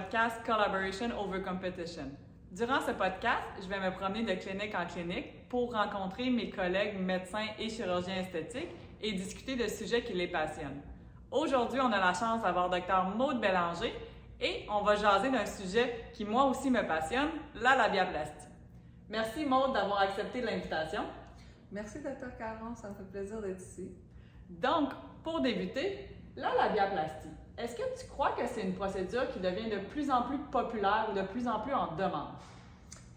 podcast Collaboration Over Competition. Durant ce podcast, je vais me promener de clinique en clinique pour rencontrer mes collègues médecins et chirurgiens esthétiques et discuter de sujets qui les passionnent. Aujourd'hui, on a la chance d'avoir Dr Maude Bélanger et on va jaser d'un sujet qui moi aussi me passionne, la labiaplastie. Merci Maude d'avoir accepté l'invitation. Merci Dr Caron, ça me fait plaisir d'être ici. Donc, pour débuter, la labiaplastie. Est-ce que tu crois que c'est une procédure qui devient de plus en plus populaire ou de plus en plus en demande?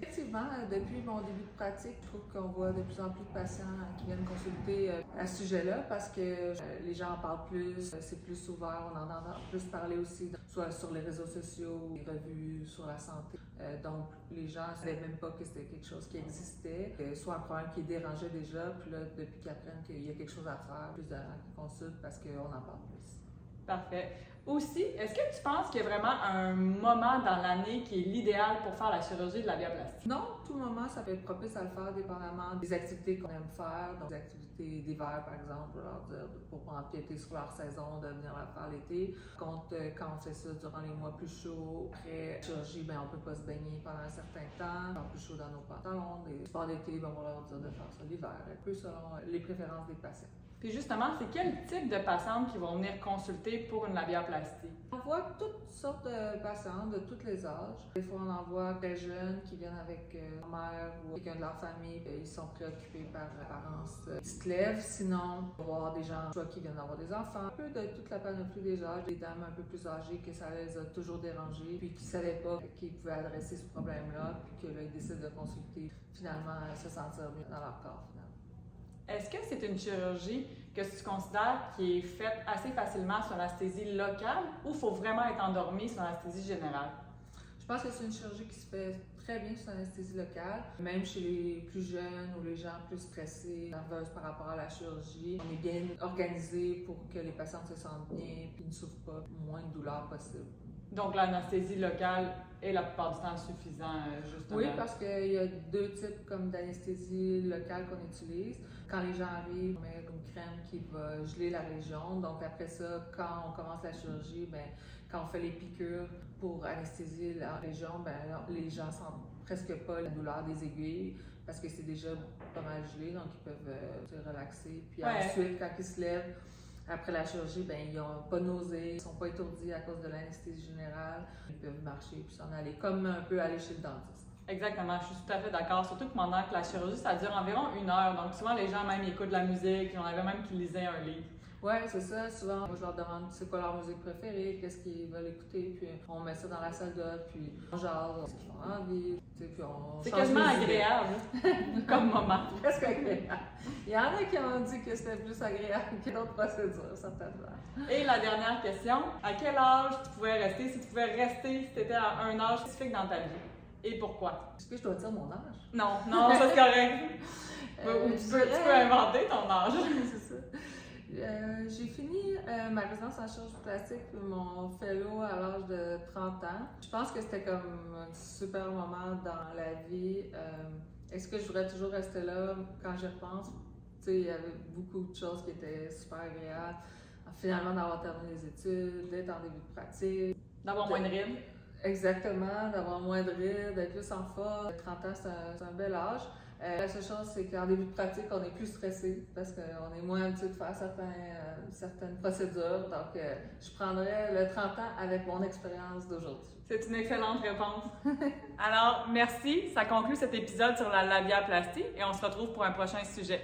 Effectivement, depuis mon début de pratique, je trouve qu'on voit de plus en plus de patients qui viennent consulter à ce sujet-là parce que les gens en parlent plus, c'est plus ouvert, on en entend plus parler aussi, soit sur les réseaux sociaux, les revues sur la santé. Donc, les gens ne savaient même pas que c'était quelque chose qui existait, soit un problème qui dérangeait déjà, puis là, depuis qu'ils apprennent qu'il y a quelque chose à faire, plus de gens qui consultent parce qu'on en parle plus. Parfait. Aussi, est-ce que tu penses qu'il y a vraiment un moment dans l'année qui est l'idéal pour faire la chirurgie de la labiaplastie? Non, tout moment, ça peut être propice à le faire dépendamment des activités qu'on aime faire. Donc, des activités d'hiver, par exemple, leur dire, pour empiéter sur leur saison, de venir la faire l'été. Quand on fait ça durant les mois plus chauds, après la chirurgie, on ne peut pas se baigner pendant un certain temps. Quand plus chaud dans nos pantalons, des sports d'été, on va leur dire de faire ça l'hiver, un peu selon les préférences des patients. Puis justement, c'est quel type de patientes qui vont venir consulter pour une labiaplastie? On voit toutes sortes de patientes de tous les âges. Des fois, on en voit très jeunes qui viennent avec leur mère ou quelqu'un de leur famille. Ils sont préoccupés par l'apparence qui se lève. Sinon, on va voir des gens soit qui viennent d'avoir des enfants. Un peu de toute la panoplie des âges. Des dames un peu plus âgées que ça les a toujours dérangées, puis qui ne savaient pas qu'ils pouvaient adresser ce problème-là, puis que là, ils décident de consulter, finalement, se sentir mieux dans leur corps, finalement. Est-ce que c'est une chirurgie que tu considères qui est faite assez facilement sur l'anesthésie locale ou il faut vraiment être endormi sur l'anesthésie générale? Je pense que c'est une chirurgie qui se fait très bien sur l'anesthésie locale, même chez les plus jeunes ou les gens plus stressés, nerveuses par rapport à la chirurgie. On est bien organisé pour que les patients se sentent bien et ne souffrent pas, moins de douleur possible. Donc l'anesthésie locale est la plupart du temps suffisant, justement. Oui, parce qu'il y a deux types comme d'anesthésie locale qu'on utilise. Quand les gens arrivent, on met une crème qui va geler la région. Donc après ça, quand on commence la chirurgie, quand on fait les piqûres pour anesthésier la région, les gens sentent presque pas la douleur des aiguilles parce que c'est déjà pas mal gelé, donc ils peuvent se relaxer. Puis ensuite, quand ils se lèvent, après la chirurgie, ils n'ont pas de nausées, ils ne sont pas étourdis à cause de l'anesthésie générale. Ils peuvent marcher puis s'en aller, comme un peu aller chez le dentiste. Exactement, je suis tout à fait d'accord. Surtout que pendant que la chirurgie, ça dure environ 1 heure. Donc souvent, les gens même écoutent de la musique. On avait même qui lisaient un livre. Oui, c'est ça. Souvent, moi, je leur demande c'est quoi leur musique préférée, qu'est-ce qu'ils veulent écouter, puis on met ça dans la salle d'hôte, puis on jase, ce qu'ils ont envie, puis on c'est change quasiment les agréable comme moment. Presque agréable. Il y en a qui ont dit que c'était plus agréable que d'autres procédures, certainement. Et la dernière question, à quel âge tu pouvais rester, si tu pouvais rester, si tu étais à un âge spécifique dans ta vie? Et pourquoi? Est-ce que je dois dire mon âge? Non, ça c'est correct. Ou tu peux inventer ton âge. C'est ça. J'ai fini ma résidence en chirurgie plastique, mon fellow à l'âge de 30 ans. Je pense que c'était comme un super moment dans la vie. Est-ce que je voudrais toujours rester là quand j'y repense? Il y avait beaucoup de choses qui étaient super agréables. Finalement, d'avoir terminé les études, d'être en début de pratique. D'avoir moins de rides. Exactement, d'avoir moins de rides, d'être plus en forme. 30 ans, c'est un bel âge. La seule chose, c'est qu'en début de pratique, on est plus stressé parce qu'on est moins habitué de faire certaines procédures. Donc, je prendrais le 30 ans avec mon expérience d'aujourd'hui. C'est une excellente réponse. Alors, merci. Ça conclut cet épisode sur la labiaplastie et on se retrouve pour un prochain sujet.